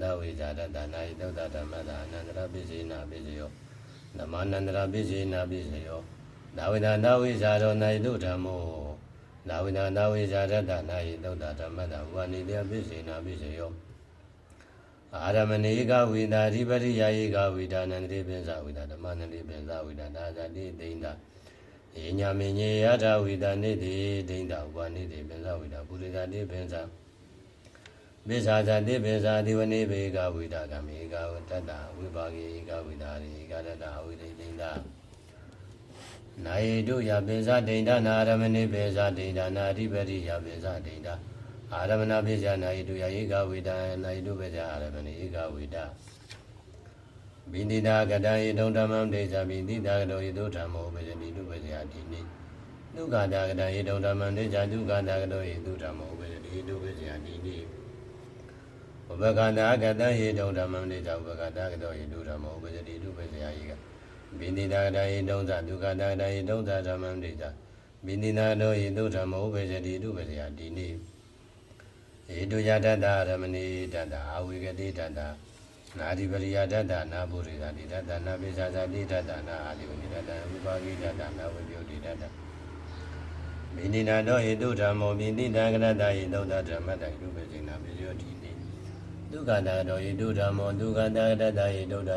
တဝိဇာတတနာယသုဒ္ဓဓမ္မတာအနန္တရပိစေနာပိစယောဓမ္မနန္တရပိစေနာပိစယောနာဝိနာနာဝိဇာရောနာယသုဓမ္မောနာဝိနာနာဝိဇာတတနာယသုဒ္ဓဓမ္မတာဝါနိတပိစေနာပိစယောအာရမဏေကဝိတာဓိပရိယာယေကဝိတာနန္တိပိစဝိတာဓမ္မနန္တိပိစဝိတာဒါဇတိဒိဋ္ဌယေညာမေညေယထာဝိတာနေတိဒိဋ္ဌဝါနိတိပိစဝိတာပုရိသတိပိစပိစာဇတိပိစာဒီဝနေဘေကဝိတာကမေကဝတ္တဝိပါကေကဝိတာရေကတတဝိတိဒိဋ္ဌနာယေတုယပိစာဒိဋ္ဌနာရမဏေပိစာဒိဋ္ဌနာဓိပရိယပိစာဒိဋ္ဌအာရမဏပိစာနာယေတုယဧကဝိတာနာယေတုပိစာအာရမဏေဧကဝိတာဘိတိတာကတယေတုဓမ္မံဒိဋ္ဌဘိတိတာကတောယေတုဓမ္မောပိစတိတုပိစယတိနိဒုက္ခတာကတယေတုဓမ္မံဒိဋ္ဌဒုက္ခတာကတောယေတုဓမ္မောပိစတိတုပိစယတိနိဥပက္ခတာကတယေတုဓမ္မံဒိဋ္ဌဥပက္ခတာကတောယေတုဓမ္မောပိစတိတုပိစယယိကဘိတိတာကတယေတုသဒုက္ခတာကတယေတုသဓမ္မံဒိဋ္ဌဘိတိတာကတောယေတုဓမ္မောပိစတိတုပိစယတိနိဧတုယတတရမဏိတတအာဝိကတိတတနာဓိပရိယတတနာပုရိသတိတတနာပိစာဇတိတတနာအာလိဝနိတတဝိပါကိတတနာဝိပယုတိတတမိနိနာတောဧတုဓမ္မောမိတိတံကရတယေသုဒ္ဓဓမ္မတံရုပ္ပစေနာပိစယောတိနိဒုက္ခတာတောဧတုဓမ္မောဒုက္ခတာကရတယေသုဒ္ဓ